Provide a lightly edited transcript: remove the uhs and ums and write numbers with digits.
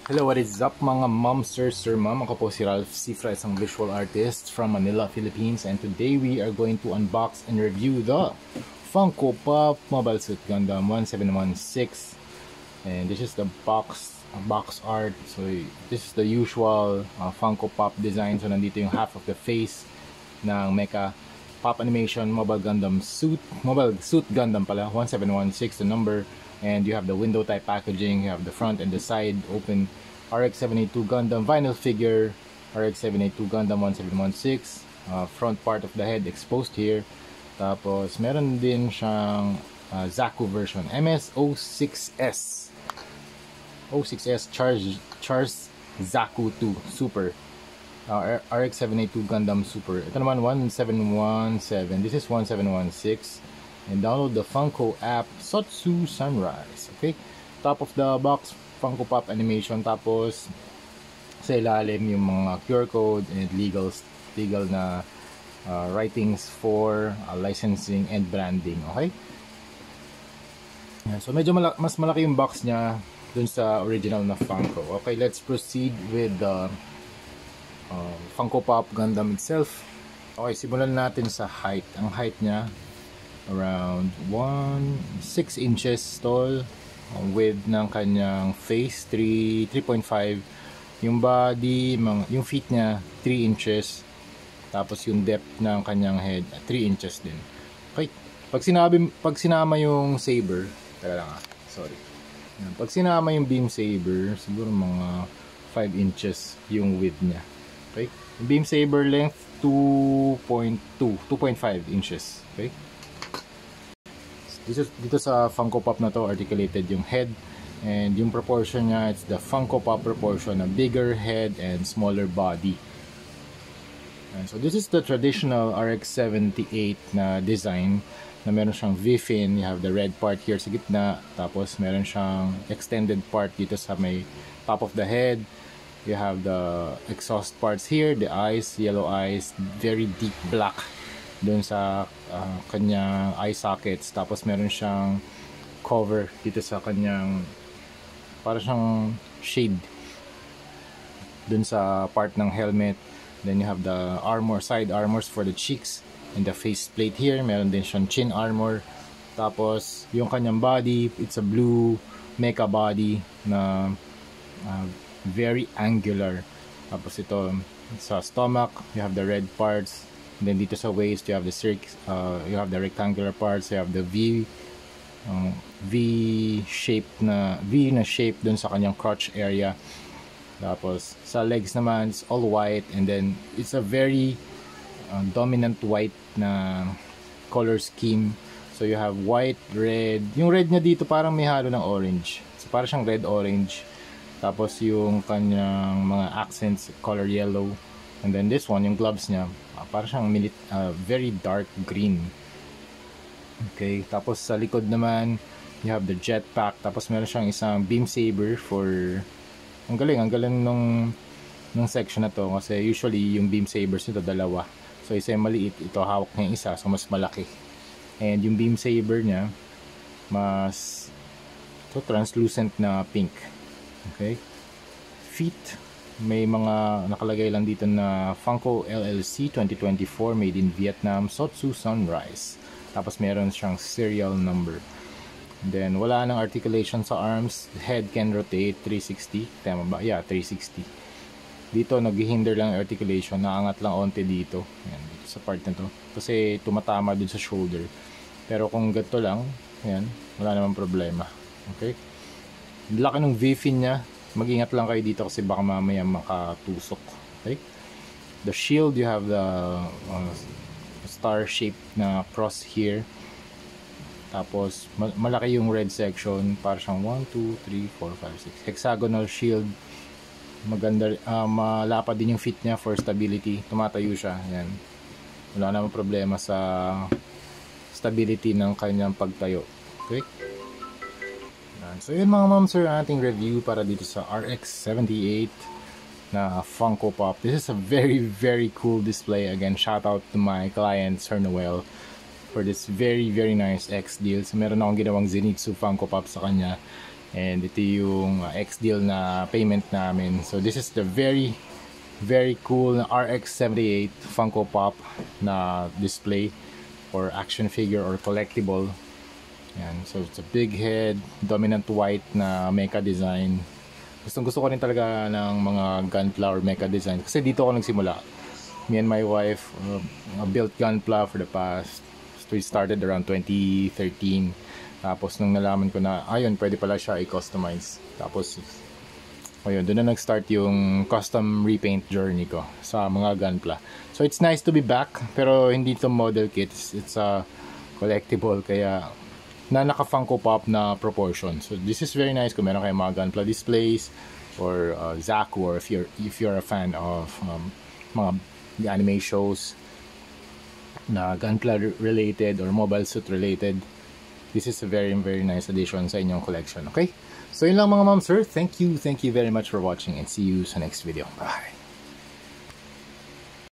Hello, what is up mga momsters, sir ma'am? Ako po si Ralph Cifra, isang visual artist from Manila, Philippines. And today we are going to unbox and review the Funko Pop Mobile Suit Gundam 1716. And this is the box art. So this is the usual Funko Pop design. So nandito yung half of the face ng Mecha Pop Animation Mobile Suit Gundam pala, 1716 the number. And you have the window type packaging, you have the front and the side open RX-782 Gundam vinyl figure, RX-782 Gundam 1716, front part of the head exposed here. Tapos meron din siyang Zaku version, MS-06S Charge Zaku 2 Super, RX-782 Gundam Super. Ito naman 1717, this is 1716. And download the Funko app Sotsu Sunrise. Okay, top of the box Funko Pop animation, tapos sa ilalim yung mga QR code and legal na writings for licensing and branding. Okay, so medyo mas malaki yung box niya dun sa original na Funko. Okay, let's proceed with the Funko Pop Gundam itself. Okay, simulan natin sa height. Ang height niya around 6 inches tall, width ng kanyang face 3.5, yung body, yung feet niya 3 inches, tapos yung depth ng kanyang head 3 inches din. Okay, pag sinama yung saber, pag sinama yung beam saber, siguro mga 5 inches yung width niya. Okay, yung beam saber length 2.5 inches. Okay, dito sa Funko Pop na to, articulated yung head, and yung proportion niya, it's the Funko Pop proportion, a bigger head and smaller body. And so this is the traditional RX-78 na design, na meron siyang V-fin. You have the red part here sa gitna, tapos meron siyang extended part dito sa may top of the head. You have the exhaust parts here, the eyes, yellow eyes, very deep black doon sa kanyang eye sockets. Tapos meron siyang cover dito sa kanyang, para siyang shade doon sa part ng helmet. Then you have the armor, side armors for the cheeks and the face plate here. Meron din siyang chin armor. Tapos yung kanyang body, it's a blue mecha body na very angular. Tapos ito sa stomach, you have the red parts. And then dito sa waist, you have the you have the rectangular parts, you have the V shape na shape dun sa kanyang crotch area. Tapos sa legs naman, it's all white, and then it's a very dominant white na color scheme. So you have white, red. Yung red niya dito parang may halo ng orange. So parang siyang red-orange. Tapos yung kanyang mga accents, color yellow. And then this one, yung gloves niya, parang siyang very dark green. Okay, tapos sa likod naman, you have the jetpack. Tapos meron siyang isang beam saber for... Ang galing nung section na to, kasi usually yung beam sabers nito dalawa. So isa yung maliit, ito hawak niya yung isa, so mas malaki. And yung beam saber niya, mas translucent na pink. Okay, feet, may mga nakalagay lang dito na Funko LLC 2024 made in Vietnam, Sotsu Sunrise. Tapos meron siyang serial number. And then wala nang articulation sa arms. Head can rotate 360. Tama ba? Yeah, 360. Dito naghihinder lang articulation. Naangat lang onte dito. Ayan, dito sa part na to. Kasi tumatama dun sa shoulder. Pero kung ganito lang, ayan, wala namang problema. Okay? Laki ng V-fin niya. Mag-ingat lang kayo dito kasi baka mamaya makatusok. Okay? The shield, you have the star shape na cross here. Tapos malaki yung red section, para siyang 1, 2, 3, 4, 5, 6 hexagonal shield. Maganda, malapad din yung feet niya for stability. Tumatayo siya. Yan. Wala namang problema sa stability ng kanyang pagtayo. Okay? So yun mga moms, sir, ating review para dito sa RX-78 na Funko Pop. This is a very, very cool display. Again, shout out to my client, Sir Noel, for this very, very nice X deal. So meron akong ginawang Zenitsu Funko Pop sa kanya. And ito yung X-Deal na payment namin. So this is the very cool na RX-78 Funko Pop na display or action figure or collectible. Yan. So it's a big head, dominant white na mecha design. Gusto ko rin talaga ng mga Gunpla or mecha design kasi dito ako nagsimula. Me and my wife built Gunpla for the past, we started around 2013. Tapos nung nalaman ko na ayun, pwede pala siya i-customize. Tapos ayun, doon na nag-start yung custom repaint journey ko sa mga Gunpla. So it's nice to be back, pero hindi to model kit. It's a collectible, kaya na naka-Funko Pop na proportion. So this is very nice kung meron kayong mga Gunpla displays or Zaku, or if you're a fan of mga anime shows na Gunpla related or Mobile Suit related. This is a very nice addition sa inyong collection. Okay? So yun lang mga ma'am sir. Thank you very much for watching and see you sa next video. Bye!